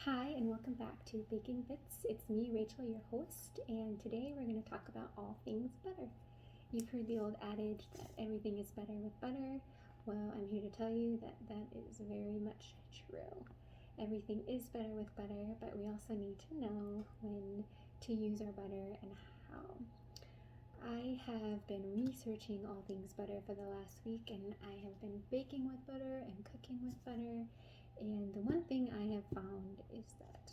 Hi, and welcome back to Baking Bits. It's me, Rachel, your host, and today we're going to talk about all things butter. You've heard the old adage that everything is better with butter. Well, I'm here to tell you that that is very much true. Everything is better with butter, but we also need to know when to use our butter and how. I have been researching all things butter for the last week, and I have been baking with butter and cooking with butter. And the one thing I have found is that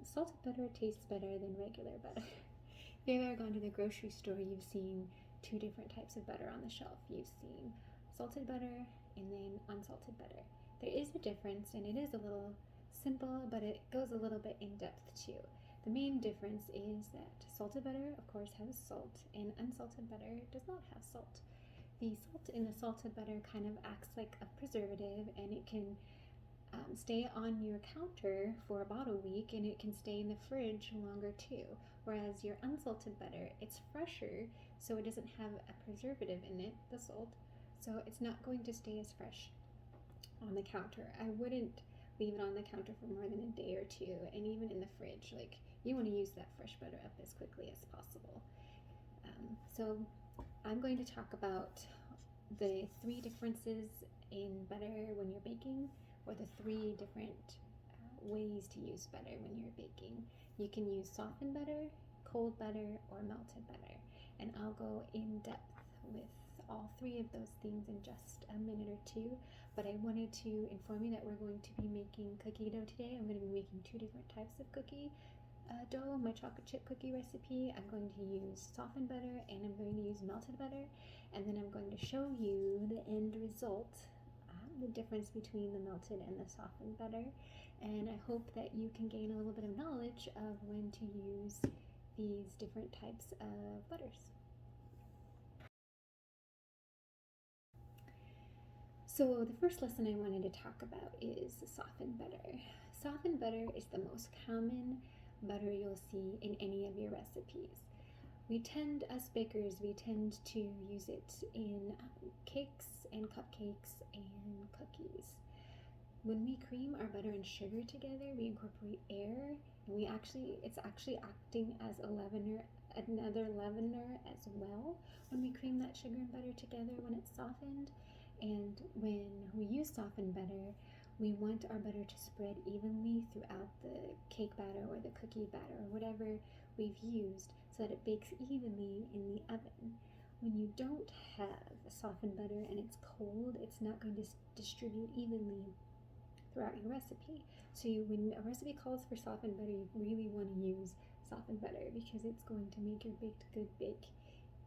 salted butter tastes better than regular butter. If you've ever gone to the grocery store, you've seen two different types of butter on the shelf. You've seen salted butter and then unsalted butter. There is a difference, and it is a little simple, but it goes a little bit in depth too. The main difference is that salted butter, of course, has salt, and unsalted butter does not have salt. The salt in the salted butter kind of acts like a preservative, and it can stay on your counter for about a week, and it can stay in the fridge longer too. Whereas your unsalted butter, it's fresher, so it doesn't have a preservative in it, the salt, so it's not going to stay as fresh on the counter. I wouldn't leave it on the counter for more than a day or two, and even in the fridge, like you want to use that fresh butter up as quickly as possible. So I'm going to talk about the three differences in butter when you're baking, or the three different ways to use butter when you're baking. You can use softened butter, cold butter, or melted butter, and I'll go in depth with all three of those things in just a minute or two. But I wanted to inform you that we're going to be making cookie dough today. I'm going to be making two different types of cookie dough. My chocolate chip cookie recipe, I'm going to use softened butter, and I'm going to use melted butter, and then I'm going to show you the end result, the difference between the melted and the softened butter. And I hope that you can gain a little bit of knowledge of when to use these different types of butters. So the first lesson I wanted to talk about is softened butter. Softened butter is the most common butter you'll see in any of your recipes. Us bakers, we tend to use it in cakes and cupcakes and cookies. When we cream our butter and sugar together, we incorporate air, and it's actually acting as another leavener as well when we cream that sugar and butter together when it's softened. And when we use softened butter, we want our butter to spread evenly throughout the cake batter or the cookie batter or whatever we've used, so that it bakes evenly in the oven. When you don't have softened butter and it's cold, it's not going to distribute evenly throughout your recipe. So when a recipe calls for softened butter, you really want to use softened butter, because it's going to make your baked good bake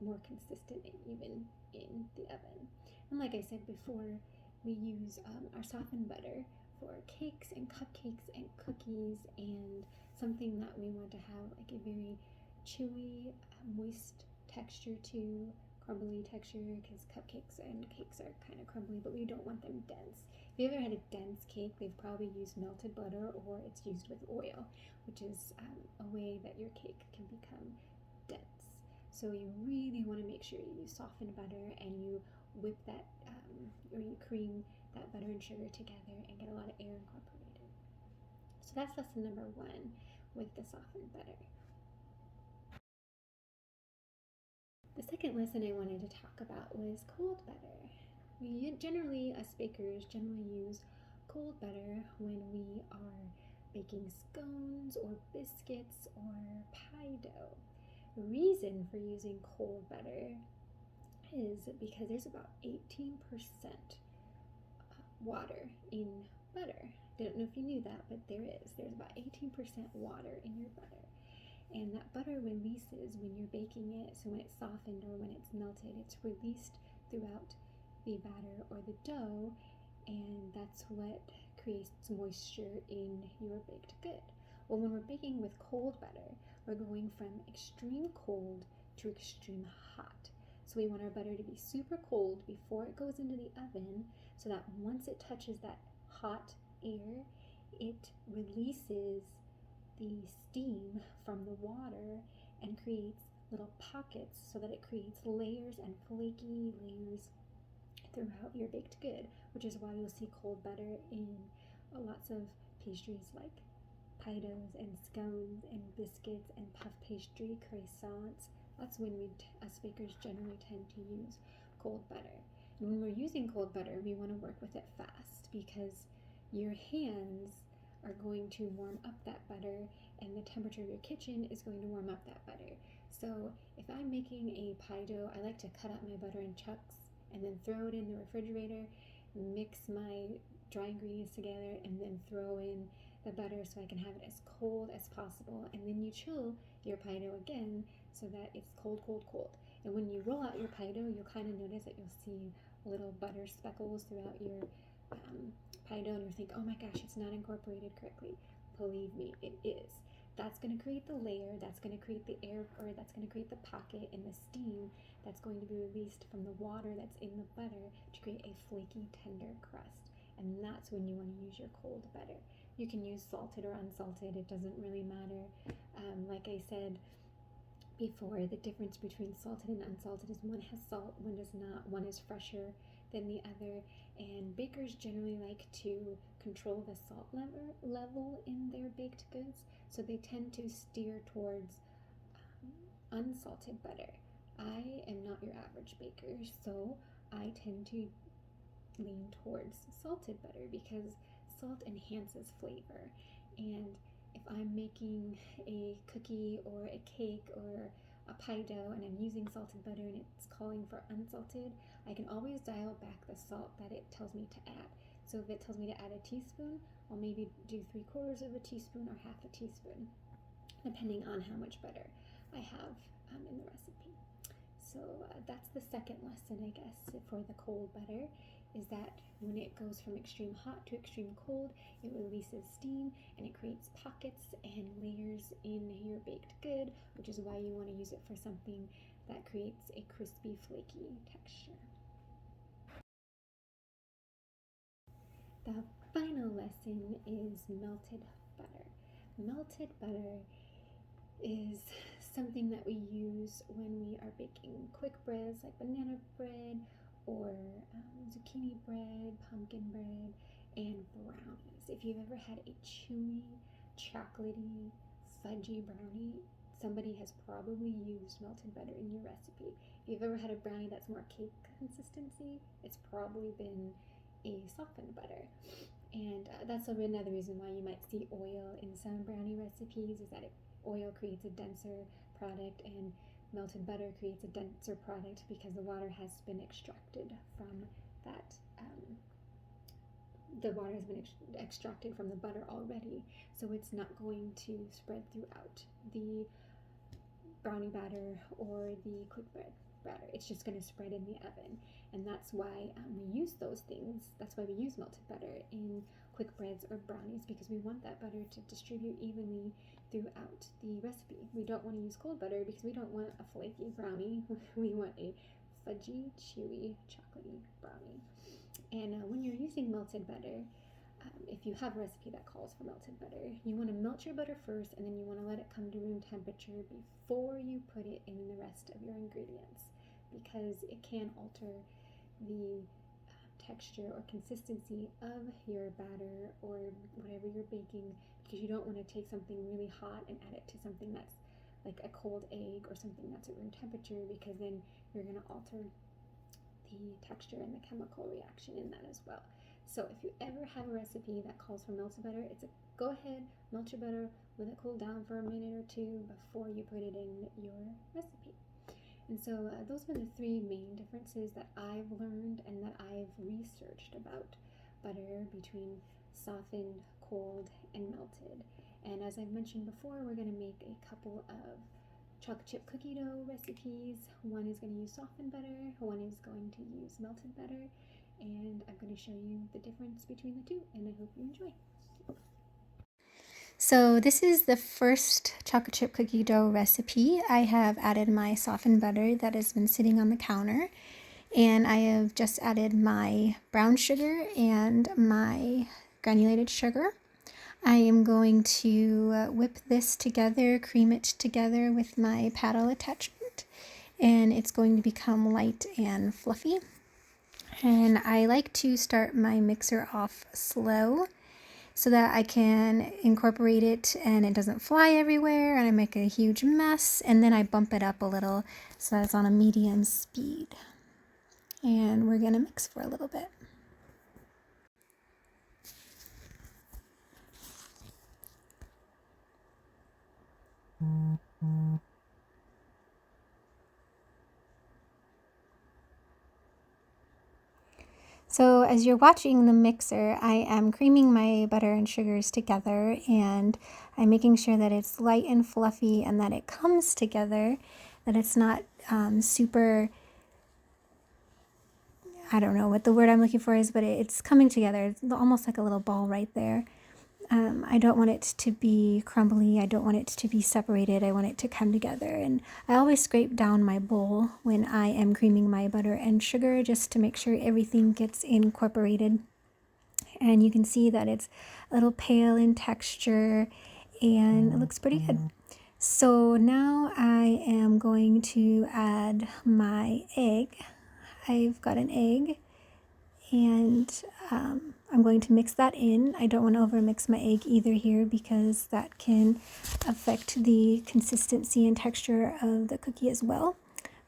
more consistent and even in the oven. And like I said before, we use our softened butter for cakes and cupcakes and cookies, and something that we want to have like a very chewy, moist texture to crumbly texture, because cupcakes and cakes are kind of crumbly, but we don't want them dense. If you ever had a dense cake, they've probably used melted butter, or it's used with oil, which is a way that your cake can become dense. So you really want to make sure you use softened butter, and you whip that or you cream that butter and sugar together and get a lot of air incorporated. So that's lesson number one with the softened butter. The second lesson I wanted to talk about was cold butter. Us bakers, generally use cold butter when we are baking scones or biscuits or pie dough. The reason for using cold butter is because there's about 18% water in butter. I don't know if you knew that, but there is. There's about 18% water in your butter. And that butter releases when you're baking it, so when it's softened or when it's melted, it's released throughout the batter or the dough, and that's what creates moisture in your baked good. Well, when we're baking with cold butter, we're going from extreme cold to extreme hot. So we want our butter to be super cold before it goes into the oven, so that once it touches that hot air, it releases the steam from the water and creates little pockets, so that it creates layers and flaky layers throughout your baked good, which is why you'll see cold butter in lots of pastries like pies and scones and biscuits and puff pastry, croissants, that's when us bakers generally tend to use cold butter. And when we're using cold butter, we want to work with it fast because your hands are going to warm up that butter and the temperature of your kitchen is going to warm up that butter. So if I'm making a pie dough, I like to cut up my butter in chunks and then throw it in the refrigerator, mix my dry ingredients together, and then throw in the butter so I can have it as cold as possible. And then you chill your pie dough again so that it's cold, cold, cold. And when you roll out your pie dough, you'll kind of notice that you'll see little butter speckles throughout your pie dough, and you'll think, oh my gosh, it's not incorporated correctly. Believe me, it is. That's going to create the layer, that's going to create the air, or that's going to create the pocket and the steam that's going to be released from the water that's in the butter to create a flaky, tender crust. And that's when you want to use your cold butter. You can use salted or unsalted, it doesn't really matter. Like I said before, the difference between salted and unsalted is one has salt, one does not, one is fresher than the other, and bakers generally like to control the salt level in their baked goods, so they tend to steer towards unsalted butter. I am not your average baker, so I tend to lean towards salted butter because salt enhances flavor. And if I'm making a cookie or a cake or a pie dough and I'm using salted butter and it's calling for unsalted, I can always dial back the salt that it tells me to add. So if it tells me to add a teaspoon, I'll maybe do 3/4 of a teaspoon or half a teaspoon, depending on how much butter I have in the recipe. So that's the second lesson, I guess, for the cold butter, is that when it goes from extreme hot to extreme cold, it releases steam and it creates pockets and layers in your baked good, which is why you want to use it for something that creates a crispy, flaky texture. The final lesson is melted butter. Melted butter is something that we use when we are baking quick breads like banana bread or zucchini bread, pumpkin bread, and brownies. If you've ever had a chewy, chocolatey, fudgy brownie, somebody has probably used melted butter in your recipe. If you've ever had a brownie that's more cake consistency, it's probably been a softened butter. And that's another reason why you might see oil in some brownie recipes, is that oil creates a denser product and melted butter creates a denser product because the water has been extracted from that. The water has been extracted from the butter already, so it's not going to spread throughout the brownie batter or the quick bread batter. It's just going to spread in the oven, and that's why we use those things. That's why we use melted butter in quick breads or brownies, because we want that butter to distribute evenly throughout the recipe. We don't want to use cold butter because we don't want a flaky brownie. We want a fudgy, chewy, chocolatey brownie. And when you're using melted butter, if you have a recipe that calls for melted butter, you want to melt your butter first, and then you want to let it come to room temperature before you put it in the rest of your ingredients, because it can alter the texture or consistency of your batter or whatever you're baking, because you don't want to take something really hot and add it to something that's like a cold egg or something that's at room temperature, because then you're going to alter the texture and the chemical reaction in that as well. So if you ever have a recipe that calls for melted butter, it's a go ahead, melt your butter, let it cool down for a minute or two before you put it in your recipe. And so those are the three main differences that I've learned and that I've researched about butter between softened, cold, and melted. And as I've mentioned before, we're going to make a couple of chocolate chip cookie dough recipes. One is going to use softened butter, one is going to use melted butter, and I'm going to show you the difference between the two, and I hope you enjoy. So this is the first chocolate chip cookie dough recipe. I have added my softened butter that has been sitting on the counter, and I have just added my brown sugar and my granulated sugar. I am going to whip this together, cream it together with my paddle attachment, and it's going to become light and fluffy. And I like to start my mixer off slow so that I can incorporate it and it doesn't fly everywhere and I make a huge mess. And then I bump it up a little so that it's on a medium speed. And we're gonna mix for a little bit. So as you're watching the mixer, I am creaming my butter and sugars together, and I'm making sure that it's light and fluffy and that it comes together, that it's not super, I don't know what the word I'm looking for is, but it's coming together. It's almost like a little ball right there. I don't want it to be crumbly. I don't want it to be separated. I want it to come together. And I always scrape down my bowl when I am creaming my butter and sugar just to make sure everything gets incorporated. And you can see that it's a little pale in texture and it looks pretty good. So now I am going to add my egg. I've got an egg and I'm going to mix that in. I don't want to overmix my egg either here because that can affect the consistency and texture of the cookie as well.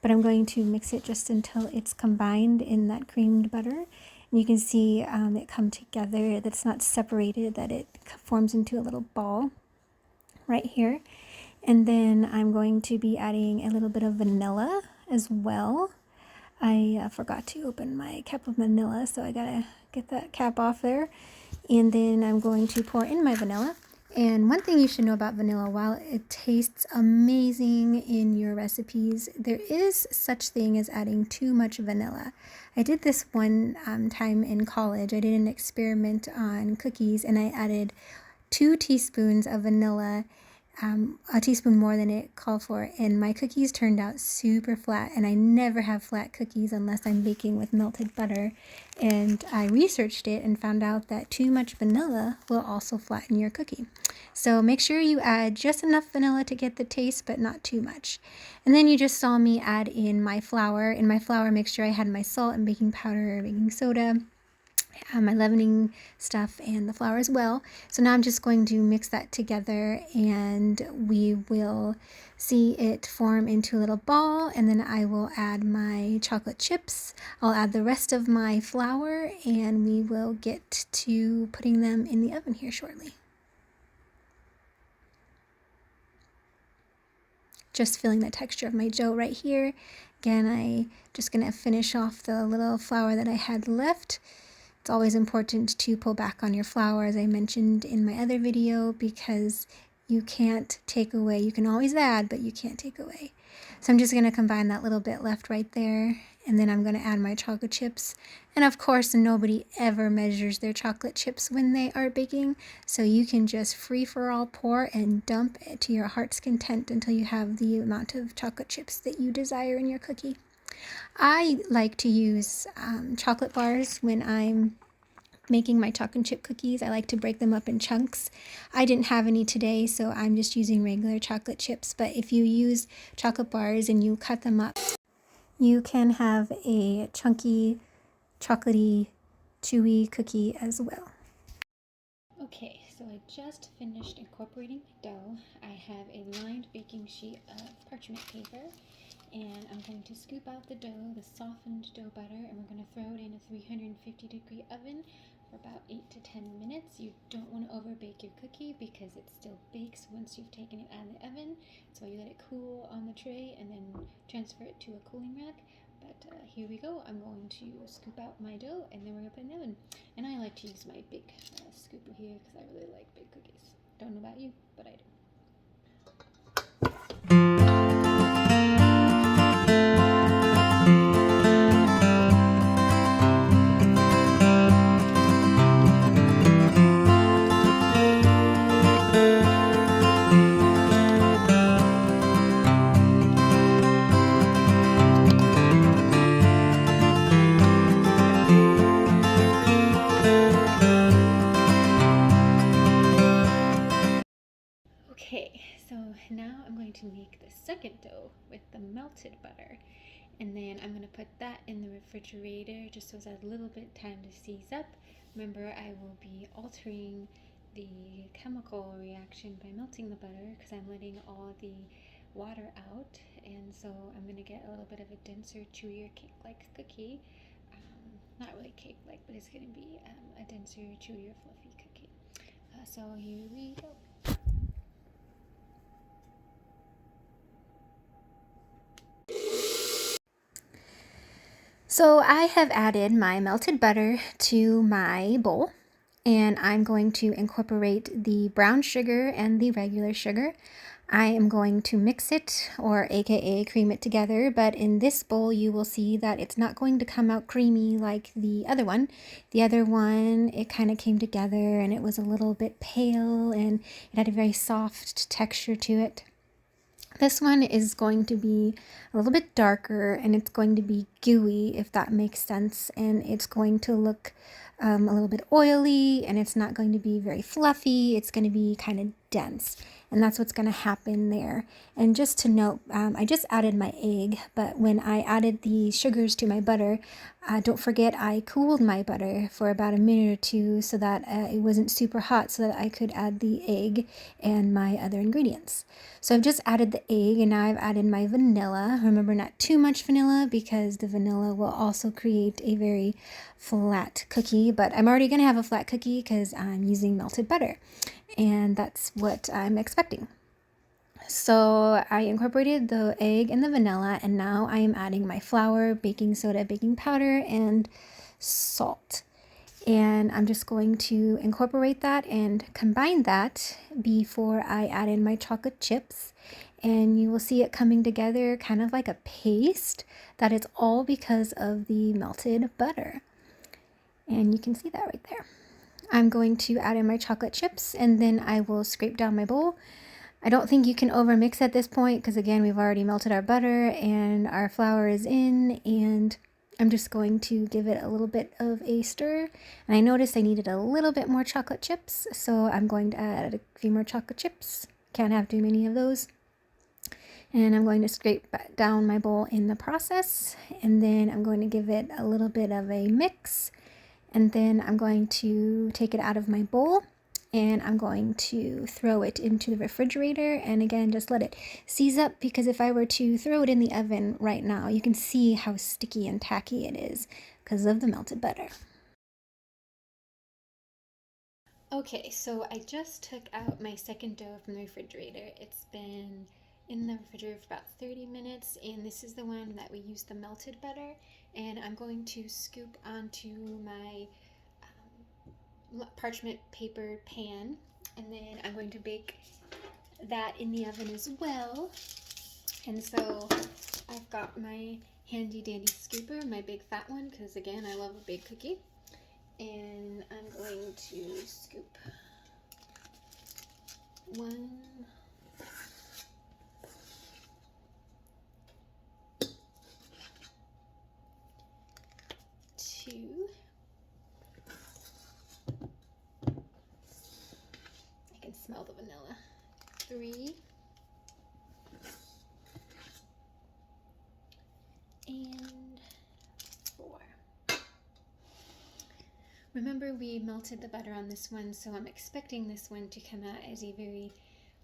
But I'm going to mix it just until it's combined in that creamed butter. And you can see it come together, that it's not separated, that it forms into a little ball right here. And then I'm going to be adding a little bit of vanilla as well. I forgot to open my cap of vanilla, so I gotta get that cap off there. And then I'm going to pour in my vanilla. And one thing you should know about vanilla, while it tastes amazing in your recipes, there is such thing as adding too much vanilla. I did this one time in college. I did an experiment on cookies and I added 2 teaspoons of vanilla, a teaspoon more than it called for, and my cookies turned out super flat, and I never have flat cookies unless I'm baking with melted butter. And I researched it and found out that too much vanilla will also flatten your cookie. So make sure you add just enough vanilla to get the taste, but not too much. And then you just saw me add in my flour. In my flour mixture I had my salt and baking powder, baking soda, my leavening stuff, and the flour as well. So now I'm just going to mix that together and we will see it form into a little ball, and then I will add my chocolate chips. I'll add the rest of my flour and we will get to putting them in the oven here shortly. Just feeling the texture of my dough right here. Again, I'm just going to finish off the little flour that I had left. It's always important to pull back on your flour, as I mentioned in my other video, because you can't take away. You can always add, but you can't take away. So I'm just going to combine that little bit left right there, and then I'm going to add my chocolate chips. And of course, nobody ever measures their chocolate chips when they are baking, so you can just free-for-all pour and dump it to your heart's content until you have the amount of chocolate chips that you desire in your cookie. I like to use chocolate bars when I'm making my chocolate chip cookies. I like to break them up in chunks. I didn't have any today, so I'm just using regular chocolate chips. But if you use chocolate bars and you cut them up, you can have a chunky, chocolatey, chewy cookie as well. Okay, so I just finished incorporating my dough. I have a lined baking sheet of parchment paper, and I'm going to scoop out the dough, the softened dough batter, and we're going to throw it in a 350-degree oven for about 8 to 10 minutes. You don't want to overbake your cookie because it still bakes once you've taken it out of the oven. So you let it cool on the tray and then transfer it to a cooling rack. But here we go. I'm going to scoop out my dough and then we're going to put it in the oven. And I like to use my big scooper here because I really like big cookies. Don't know about you, but I do. Okay, so now I'm going to make the second dough with the melted butter, and then I'm going to put that in the refrigerator just so it has a little bit time to seize up. Remember, I will be altering the chemical reaction by melting the butter because I'm letting all the water out, and so I'm going to get a little bit of a denser, chewier cake-like cookie. Not really cake-like, but it's going to be a denser, chewier, fluffy cookie. So here we go. So I have added my melted butter to my bowl, and I'm going to incorporate the brown sugar and the regular sugar. I am going to mix it, or AKA cream it together, but in this bowl you will see that it's not going to come out creamy like the other one. The other one, it kind of came together and it was a little bit pale and it had a very soft texture to it. This one is going to be a little bit darker and it's going to be gooey, if that makes sense, and it's going to look a little bit oily, and it's not going to be very fluffy. It's going to be kind of dense, and that's what's going to happen there. And just to note, I just added my egg, but when I added the sugars to my butter, don't forget I cooled my butter for about a minute or two so that it wasn't super hot, so that I could add the egg and my other ingredients. So I've just added the egg, and now I've added my vanilla. Remember, not too much vanilla because the vanilla will also create a very flat cookie, but I'm already going to have a flat cookie because I'm using melted butter, and that's what I'm expecting. So I incorporated the egg and the vanilla, and now I am adding my flour, baking soda, baking powder, and salt. And I'm just going to incorporate that and combine that before I add in my chocolate chips. And you will see it coming together kind of like a paste. That it's all because of the melted butter. And you can see that right there. I'm going to add in my chocolate chips, and then I will scrape down my bowl. I don't think you can overmix at this point because, again, we've already melted our butter and our flour is in, and I'm just going to give it a little bit of a stir. And I noticed I needed a little bit more chocolate chips, so I'm going to add a few more chocolate chips. Can't have too many of those. And I'm going to scrape down my bowl in the process, and then I'm going to give it a little bit of a mix, and then I'm going to take it out of my bowl, and I'm going to throw it into the refrigerator, and again, just let it seize up, because if I were to throw it in the oven right now, you can see how sticky and tacky it is because of the melted butter. Okay, so I just took out my second dough from the refrigerator. It's been in the refrigerator for about 30 minutes, and this is the one that we used the melted butter, and I'm going to scoop onto my parchment paper pan, and then I'm going to bake that in the oven as well. And so I've got my handy dandy scooper, my big fat one, because again, I love a big cookie. And I'm going to scoop one, two, I can smell the vanilla, 3, and 4. Remember, we melted the butter on this one, so I'm expecting this one to come out as a very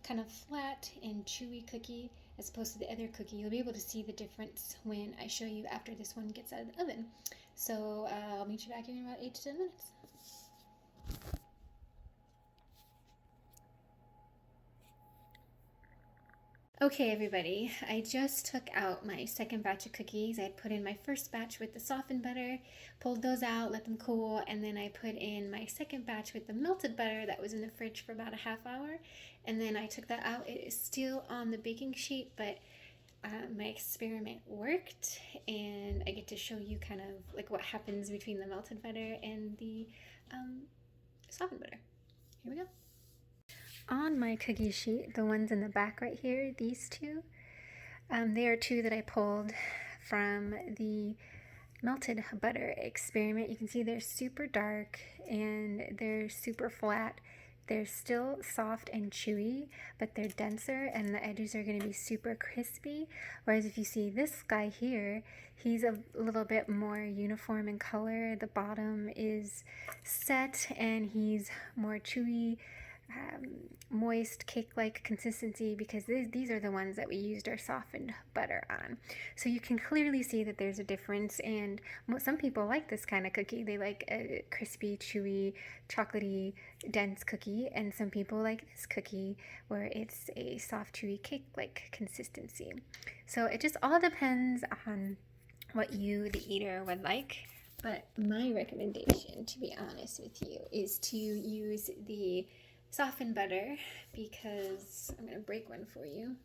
kind of flat and chewy cookie as opposed to the other cookie. You'll be able to see the difference when I show you after this one gets out of the oven. So I'll meet you back in about 8 to 10 minutes. Okay, everybody, I just took out my second batch of cookies. I put in my first batch with the softened butter, pulled those out, let them cool, and then I put in my second batch with the melted butter that was in the fridge for about a half hour, and then I took that out. It is still on the baking sheet, but my experiment worked, and I get to show you kind of like what happens between the melted butter and the softened butter. Here we go. On my cookie sheet, the ones in the back right here, these two, they are two that I pulled from the melted butter experiment. You can see they're super dark and they're super flat they're still soft and chewy, but they're denser and the edges are going to be super crispy. Whereas if you see this guy here, he's a little bit more uniform in color. The bottom is set and he's more chewy, moist cake-like consistency, because these are the ones that we used our softened butter on. So you can clearly see that there's a difference, and some people like this kind of cookie. They like a crispy, chewy, chocolatey, dense cookie, and some people like this cookie where it's a soft, chewy cake-like consistency. So it just all depends on what you, the eater, would like. But my recommendation, to be honest with you, is to use the softened butter, because I'm going to break one for you.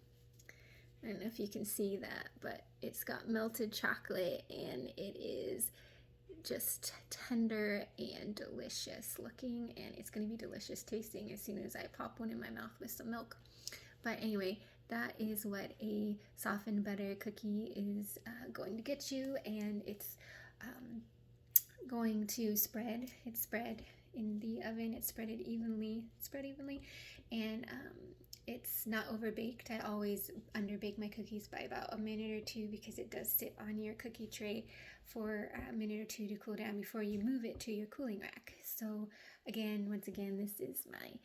I don't know if you can see that, but it's got melted chocolate and it is just tender and delicious looking, and it's going to be delicious tasting as soon as I pop one in my mouth with some milk. But anyway, that is what a softened butter cookie is going to get you, and it's going to spread. It's spread in the oven. It's spread evenly, and it's not over baked. I always underbake my cookies by about a minute or two, because it does sit on your cookie tray for a minute or two to cool down before you move it to your cooling rack. So once again, this is my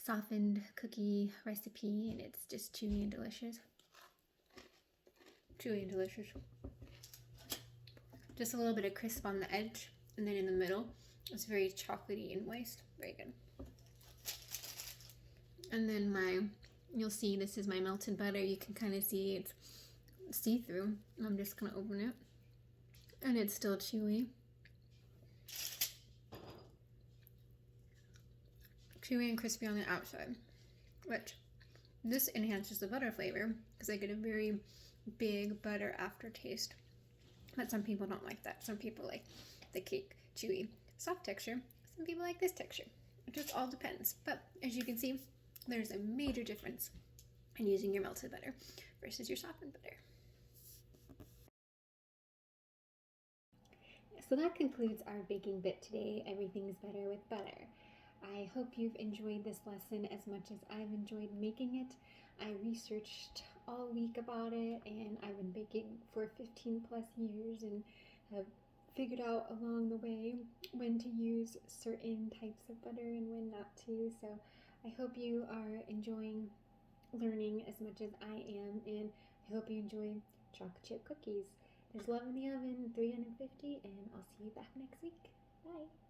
softened cookie recipe, and it's just chewy and delicious. Just a little bit of crisp on the edge, and then in the middle, it's very chocolatey and moist. Very good. And then you'll see this is my melted butter. You can kind of see it's see-through. I'm just gonna open it, and it's still chewy. Chewy and crispy on the outside, which this enhances the butter flavor, because I get a very big butter aftertaste. But some people don't like that. Some people like the cake, chewy, soft texture. Some people like this texture. It just all depends. But as you can see, there's a major difference in using your melted butter versus your softened butter. So that concludes our baking bit today. Everything's better with butter. I hope you've enjoyed this lesson as much as I've enjoyed making it. I researched all week about it, and I've been baking for 15 plus years and have figured out along the way when to use certain types of butter and when not to. So I hope you are enjoying learning as much as I am, and I hope you enjoy chocolate chip cookies. There's love in the oven, 350, and I'll see you back next week. Bye.